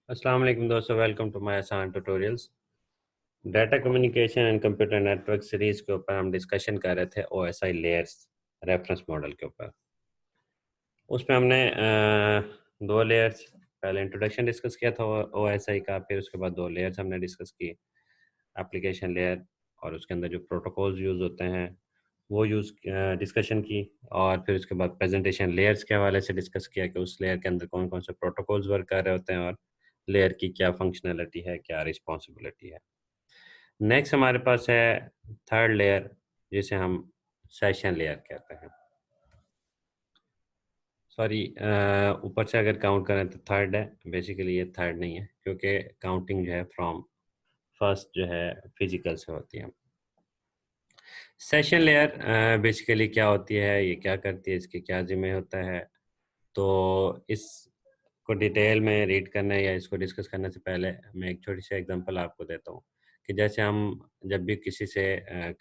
अस्सलाम वालेकुम दोस्तों, वेलकम टू माय आसान tutorials. Data communication and computer network series के ऊपर हम डिस्कशन कर रहे थे ओएसआई लेयर्स रेफरेंस मॉडल के ऊपर। उसमें हमने दो लेयर्स, पहले इंट्रोडक्शन डिस्कस किया था ओएसआई का, फिर उसके बाद दो लेयर्स हमने डिस्कस की, एप्लीकेशन लेयर और उसके अंदर जो प्रोटोकॉल्स यूज़ होते हैं वो डिस्कशन की, और फिर उसके बाद प्रेजेंटेशन लेयर्स के हवाले से डिस्कस किया कि उस लेयर के अंदर कौन कौन से प्रोटोकॉल्स वर्क कर रहे होते हैं और लेयर की क्या फंक्शनैलिटी है, क्या रिस्पॉन्सिबिलिटी है। नेक्स्ट हमारे पास है थर्ड लेयर, जिसे हम सेशन लेयर कहते हैं। सॉरी, ऊपर से अगर काउंट करें तो थर्ड है, बेसिकली ये थर्ड नहीं है क्योंकि काउंटिंग जो है फ्रॉम फर्स्ट जो है फिजिकल से होती है। सेशन लेयर बेसिकली क्या होती है, ये क्या करती है, इसके क्या जिम्मे होता है, तो इसको डिटेल में रीड करने या इसको डिस्कस करने से पहले मैं एक छोटी सी एग्जांपल आपको देता हूँ कि जैसे हम जब भी किसी से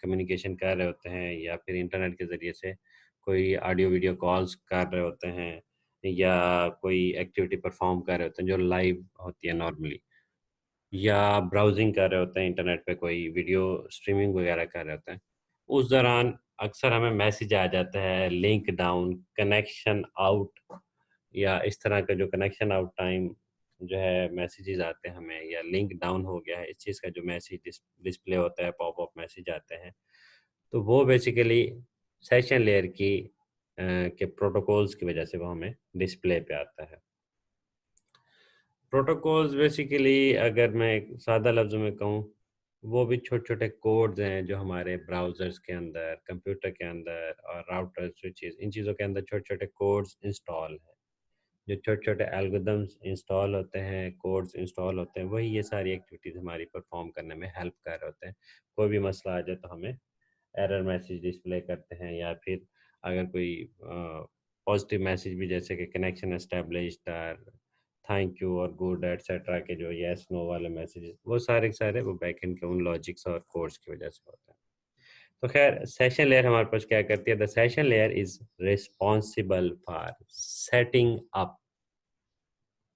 कम्युनिकेशन कर रहे होते हैं या फिर इंटरनेट के ज़रिए से कोई ऑडियो वीडियो कॉल्स कर रहे होते हैं या कोई एक्टिविटी परफॉर्म कर रहे होते हैं जो लाइव होती है नॉर्मली, या ब्राउजिंग कर रहे होते हैं इंटरनेट पे, कोई वीडियो स्ट्रीमिंग वगैरह कर रहे होते हैं, उस दौरान अक्सर हमें मैसेज आ जाता है लिंक डाउन, कनेक्शन आउट, या इस तरह का जो कनेक्शन आउट टाइम जो है मैसेजेस आते हैं हमें, या लिंक डाउन हो गया है, इस चीज़ का जो मैसेज डिस्प्ले होता है, पॉपअप मैसेज आते हैं, तो वो बेसिकली सेशन लेयर की के प्रोटोकॉल्स की वजह से वो हमें डिस्प्ले पे आता है। प्रोटोकॉल्स बेसिकली अगर मैं एक सादा लफ्ज़ों में कहूँ, वो भी छोटे-छोटे कोड्स हैं जो हमारे ब्राउज़र्स के अंदर, कंप्यूटर के अंदर और राउटर, स्विचेस, इन चीज़ों के अंदर छोटे-छोटे कोड्स इंस्टॉल हैं। जो छोटे-छोटे एल्गोरिदम्स इंस्टॉल होते हैं, कोड्स इंस्टॉल होते हैं, वही ये सारी एक्टिविटीज़ हमारी परफ़ॉर्म करने में हेल्प कर रहे होते हैं। कोई भी मसला आ जाए तो हमें एरर मैसेज डिस्प्ले करते हैं, या फिर अगर कोई पॉजिटिव मैसेज भी, जैसे कि कनेक्शन एस्टेब्लिश्ड और थैंक यू और गुड एटसेट्रा के जो येस नो वाले मैसेजेस, वो सारे के सारे वो बैकएंड के उन लॉजिक्स और कोड्स की वजह से होते हैं। तो खैर, सेशन लेयर हमारे पास क्या करती है? The session layer is responsible for setting up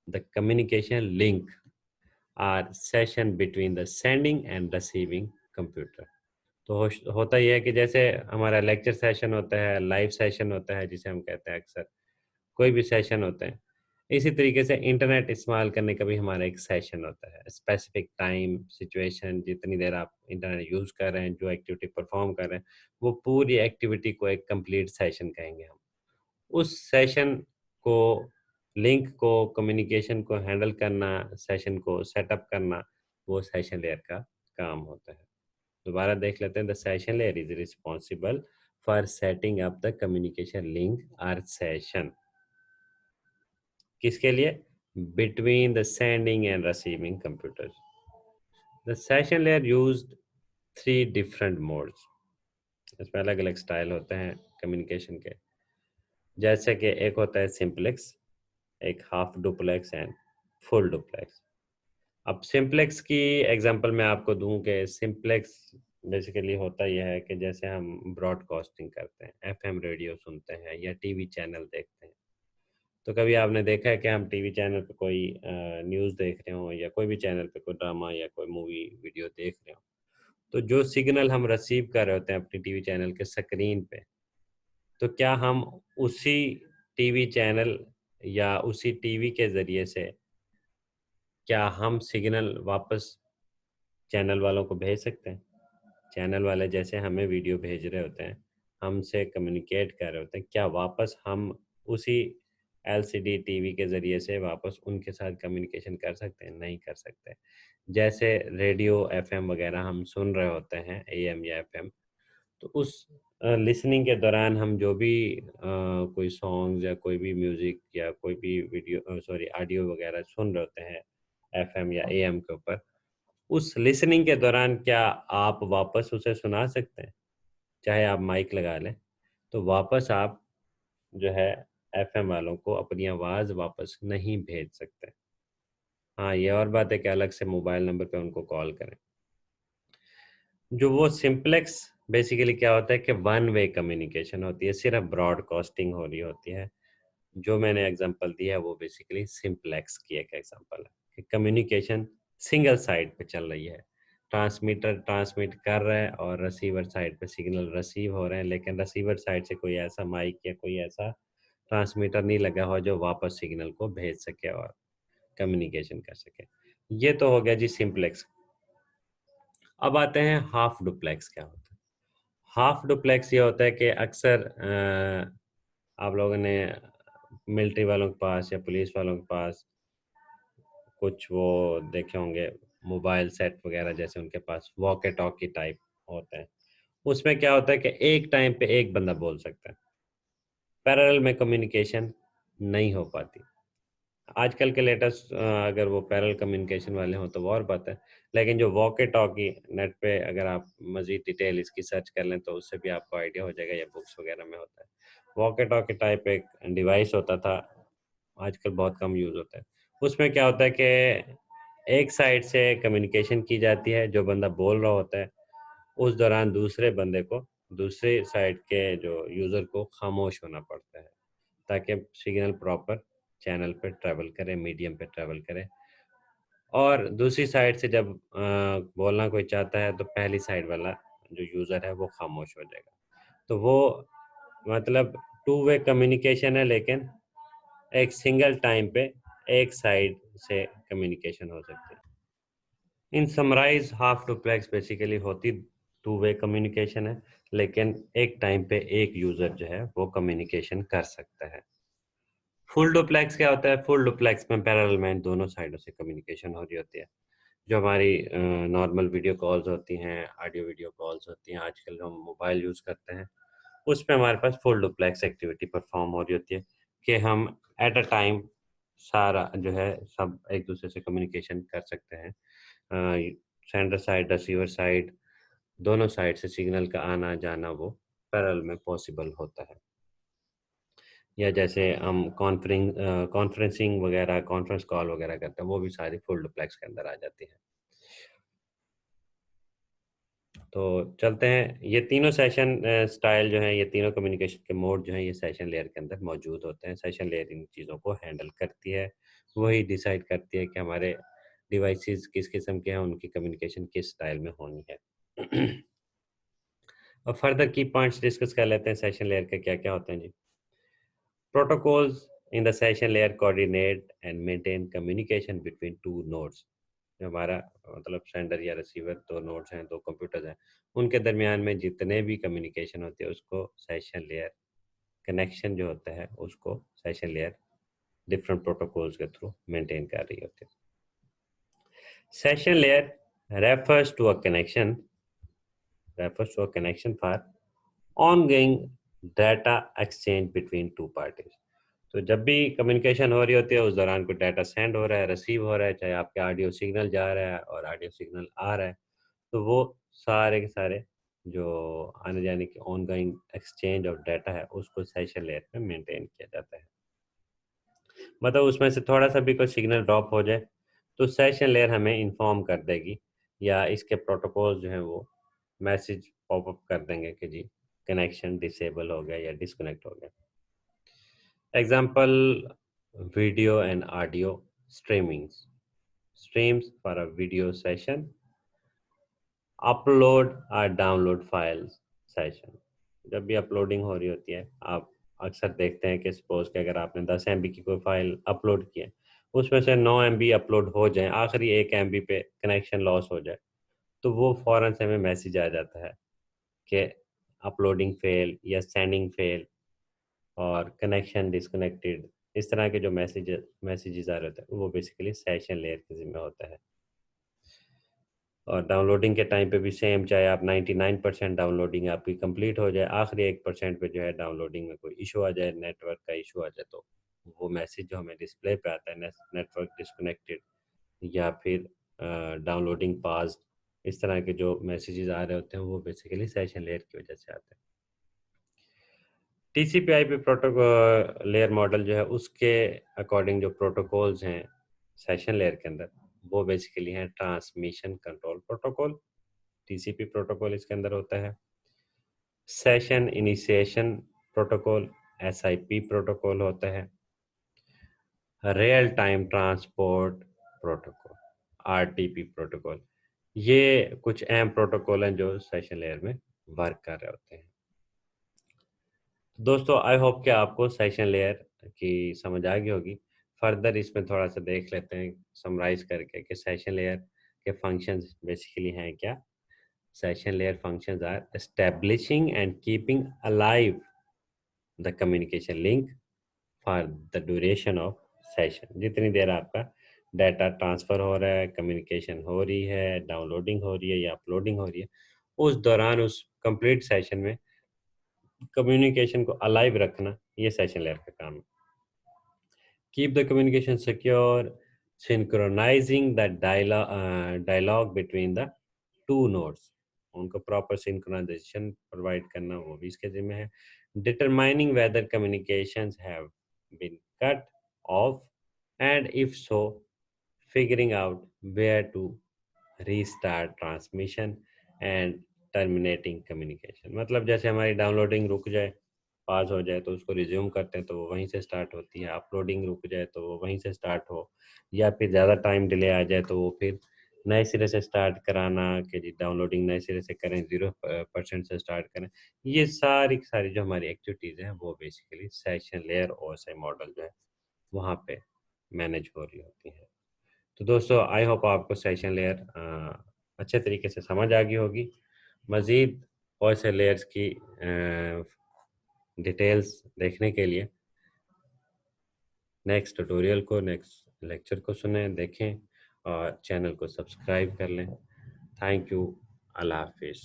the communication link और session between the sending and receiving computer. तो होता ये है कि जैसे हमारा लेक्चर सेशन होता है, लाइव सेशन होता है जिसे हम कहते हैं अक्सर, कोई भी सेशन होते हैं, इसी तरीके से इंटरनेट इस्तेमाल करने का भी हमारा एक सेशन होता है। स्पेसिफिक टाइम, सिचुएशन, जितनी देर आप इंटरनेट यूज़ कर रहे हैं, जो एक्टिविटी परफॉर्म कर रहे हैं, वो पूरी एक्टिविटी को एक कंप्लीट सेशन कहेंगे हम। उस सेशन को, लिंक को, कम्युनिकेशन को हैंडल करना, सेशन को सेटअप करना, वो सेशन लेयर का काम होता है। दोबारा देख लेते हैं। The session layer is responsible for setting up the communication link और सेशन, किसके लिए? Between the sending and receiving computers. The session layer used three different modes. इसमें अलग अलग स्टाइल होते हैं कम्युनिकेशन के, जैसे कि एक होता है सिंप्लेक्स, एक half duplex and full duplex. अब सिंप्लेक्स की एग्जांपल मैं आपको दूं कि सिंप्लेक्स बेसिकली होता यह है कि जैसे हम ब्रॉडकास्टिंग करते हैं, एफएम रेडियो सुनते हैं या टीवी चैनल देखते हैं, तो कभी आपने देखा है कि हम टीवी चैनल पे कोई न्यूज़ देख रहे हो या कोई भी चैनल पे कोई ड्रामा या कोई मूवी वीडियो देख रहे हो, तो जो सिग्नल हम रिसीव कर रहे होते हैं अपनी टीवी चैनल के स्क्रीन पे, तो क्या हम उसी टीवी चैनल या उसी टीवी के ज़रिए से क्या हम सिग्नल वापस चैनल वालों को भेज सकते हैं? चैनल वाले जैसे हमें वीडियो भेज रहे होते हैं, हमसे कम्युनिकेट कर रहे होते हैं, क्या वापस हम उसी एलसीडी टीवी के ज़रिए से वापस उनके साथ कम्युनिकेशन कर सकते हैं? नहीं कर सकते। जैसे रेडियो एफएम वगैरह हम सुन रहे होते हैं, एएम या एफएम, तो उस लिसनिंग के दौरान हम जो भी कोई सॉन्ग्स या कोई भी म्यूज़िक या कोई भी ऑडियो वगैरह सुन रहे होते हैं एफएम या एएम के ऊपर, उस लिसनिंग के दौरान क्या आप वापस उसे सुना सकते हैं? चाहे आप माइक लगा लें, तो वापस आप जो है एफएम वालों को अपनी आवाज़ वापस नहीं भेज सकते। हाँ, ये और बात है कि अलग से मोबाइल नंबर पे उनको कॉल करें। जो वो सिंप्लेक्स बेसिकली क्या होता है कि वन वे कम्युनिकेशन होती है, सिर्फ ब्रॉडकास्टिंग हो रही होती है। जो मैंने एग्जांपल दिया है वो बेसिकली सिंप्लेक्स की एक एग्जांपल है। कि कम्युनिकेशन सिंगल साइड पे चल रही है, ट्रांसमीटर ट्रांसमिट कर रहा है और रिसीवर साइड पे सिग्नल रिसीव हो रहे हैं, लेकिन रिसीवर साइड से कोई ऐसा माइक या कोई ऐसा ट्रांसमीटर नहीं लगा हो जो वापस सिग्नल को भेज सके और कम्युनिकेशन कर सके। ये तो हो गया जी सिंपलेक्स। अब आते हैं हाफ डुप्लेक्स क्या होता है। हाफ डुप्लेक्स ये होता है कि अक्सर आप लोगों ने मिलिट्री वालों के पास या पुलिस वालों के पास कुछ वो देखे होंगे, मोबाइल सेट वगैरह जैसे उनके पास वॉकी टॉकी टाइप होते हैं। उसमें क्या होता है कि एक टाइम पे एक बंदा बोल सकता है, पैरेलल में कम्युनिकेशन नहीं हो पाती। आजकल के लेटेस्ट अगर वो पैरेलल कम्युनिकेशन वाले हों तो वो और बात है, लेकिन जो वॉकी टॉकी नेट पे अगर आप मज़ीद डिटेल इसकी सर्च कर लें तो उससे भी आपको आइडिया हो जाएगा, या बुक्स वगैरह में होता है। वॉकी टॉकी टाइप एक डिवाइस होता था, आजकल बहुत कम यूज़ होता है। उसमें क्या होता है कि एक साइड से कम्युनिकेशन की जाती है, जो बंदा बोल रहा होता है उस दौरान दूसरे बंदे को, दूसरे साइड के जो यूज़र को खामोश होना पड़ता है, ताकि सिग्नल प्रॉपर चैनल पे ट्रैवल करे, मीडियम पे ट्रैवल करे। और दूसरी साइड से जब बोलना कोई चाहता है तो पहली साइड वाला जो यूज़र है वो खामोश हो जाएगा। तो वो मतलब टू वे कम्युनिकेशन है, लेकिन एक सिंगल टाइम पे एक साइड से कम्युनिकेशन हो सकती है। इन समराइज हाफ डुप्लेक्स बेसिकली होती टू वे कम्युनिकेशन है, लेकिन एक टाइम पे एक यूज़र जो है वो कम्युनिकेशन कर सकता है। फुल डुप्लेक्स क्या होता है? फुल डुप्लेक्स में पैरेलल में दोनों साइडों से कम्युनिकेशन हो रही होती है। जो हमारी नॉर्मल वीडियो कॉल्स होती हैं, ऑडियो वीडियो कॉल्स होती हैं, आजकल जो हम मोबाइल यूज़ करते हैं, उसमें हमारे पास फुल डुप्लेक्स एक्टिविटी परफॉर्म हो रही होती है कि हम एट अ टाइम सारा जो है सब एक दूसरे से कम्युनिकेशन कर सकते हैं। सेंडर साइड, रिसीवर साइड, दोनों साइड से सिग्नल का आना जाना वो पैरेलल में पॉसिबल होता है। या जैसे हम कॉन्फ्रेंसिंग वगैरह, कॉन्फ्रेंस कॉल वगैरह करते हैं, वो भी सारी फुल डुप्लेक्स के अंदर आ जाती है। तो चलते हैं, ये तीनों सेशन स्टाइल जो है, ये तीनों कम्युनिकेशन के मोड जो हैं, ये सेशन लेयर के अंदर मौजूद होते हैं। सेशन लेयर इन चीज़ों को हैंडल करती है, वही डिसाइड करती है कि हमारे डिवाइसेस किस किस्म के हैं, उनकी कम्युनिकेशन किस स्टाइल में होनी है। अब फर्दर की पॉइंट्स डिस्कस कर लेते हैं सेशन लेयर के क्या क्या होते हैं जी। Protocols in the session layer coordinate and maintain communication between two nodes. जो हमारा मतलब सेंडर या रिसीवर दो नोड्स हैं, दो कंप्यूटर्स हैं, उनके दरमियान में जितने भी कम्युनिकेशन होती है उसको सेशन लेयर, कनेक्शन जो होता है उसको सेशन लेयर डिफरेंट प्रोटोकॉल्स के थ्रू मेंटेन कर रही होती है। Session layer refers to a connection for ongoing data exchange between two parties। तो जब भी कम्युनिकेशन हो रही होती है उस दौरान कोई डाटा सेंड हो रहा है, रिसीव हो रहा है, चाहे आपके ऑडियो सिग्नल जा रहा है और ऑडियो सिग्नल आ रहा है, तो वो सारे के सारे जो आने जाने की ऑनगोइंग एक्सचेंज ऑफ डाटा है उसको सेशन लेयर पे मेंटेन किया जाता है। मतलब उसमें से थोड़ा सा भी कोई सिग्नल ड्रॉप हो जाए तो सेशन लेयर हमें इन्फॉर्म कर देगी, या इसके प्रोटोकॉल जो हैं वो मैसेज पॉपअप कर देंगे कि जी कनेक्शन डिसेबल हो गया या डिस्कनेक्ट हो गया। Example, video and audio streamings. Streams for a video session, upload or download files session। जब भी अपलोडिंग हो रही होती है, आप अक्सर देखते हैं कि सपोज कि अगर आपने 10 MB की कोई फाइल अपलोड की है, उसमें से 9 MB अपलोड हो जाए, आखिरी 1 MB पे कनेक्शन लॉस हो जाए, तो वो फ़ौरन से हमें मैसेज आ जाता है कि अपलोडिंग फेल या सेंडिंग फेल और कनेक्शन डिस्कनेक्टेड। इस तरह के जो मैसेजेस आ रहे होते हैं वो बेसिकली सेशन लेयर के ज़िम्मे होता है। और डाउनलोडिंग के टाइम पे भी सेम, चाहे आप 99% डाउनलोडिंग आपकी कंप्लीट हो जाए, आखिरी 1% पे जो है डाउनलोडिंग में कोई इशू आ जाए, नेटवर्क का इशू आ जाए, तो वो मैसेज जो हमें डिस्प्ले पे आता है नेटवर्क डिस्कनेक्टेड या फिर डाउनलोडिंग पास्ड, इस तरह के जो मैसेजेस आ रहे होते हैं वो बेसिकली सेशन लेयर की वजह से आते हैं। टीसीपी/आईपी प्रोटोकॉल लेयर मॉडल जो है उसके अकॉर्डिंग जो प्रोटोकॉल्स हैं सेशन लेयर के अंदर वो बेसिकली हैं transmission control protocol, TCP protocol इसके अंदर होता है। Session initiation protocol, SIP protocol होता है। Real time transport protocol, RTP protocol. ये कुछ अहम प्रोटोकॉल हैं जो सेशन लेयर में वर्क कर रहे होते हैं। दोस्तों आई होप कि आपको सेशन लेयर की समझ आ गई होगी। फर्दर इसमें थोड़ा सा देख लेते हैं समराइज करके कि सेशन लेयर के फंक्शंस बेसिकली हैं क्या। Session layer functions are establishing and keeping alive the communication link for the duration of session. जितनी देर आपका डाटा ट्रांसफ़र हो रहा है, कम्युनिकेशन हो रही है, डाउनलोडिंग हो रही है या अपलोडिंग हो रही है, उस दौरान उस कंप्लीट सेशन में कम्युनिकेशन को अलाइव रखना, ये सेशन लेयर का काम है। Keep the communication secure, synchronising the dialogue between the two nodes, उनको प्रॉपर सिंक्रोनाइजेशन प्रोवाइड करना वो भी इसके जिम्मे है। Determining whether communications have been cut off and if so figuring out where to restart transmission and terminating communication। मतलब जैसे हमारी डाउनलोडिंग रुक जाए, पास हो जाए तो उसको रिज्यूम करते हैं तो वो वहीं से स्टार्ट होती है, अपलोडिंग रुक जाए तो वो वहीं से स्टार्ट हो, या फिर ज़्यादा टाइम डिले आ जाए तो वो फिर नए सिरे से स्टार्ट कराना कि जी डाउनलोडिंग नए सिरे से करें, 0% से स्टार्ट करें। ये सारी की सारी जो हमारी एक्टिविटीज़ हैं वो basically session layer OSI model जो है वहाँ पे मैनेज हो रही होती हैं। तो दोस्तों आई होप आपको सेशन लेयर अच्छे तरीके से समझ आ गई होगी। मज़ीद और से लेयर्स की डिटेल्स देखने के लिए नेक्स्ट ट्यूटोरियल को, नेक्स्ट लेक्चर को सुनें, देखें और चैनल को सब्सक्राइब कर लें। Thank you. अल्लाह हाफिज़।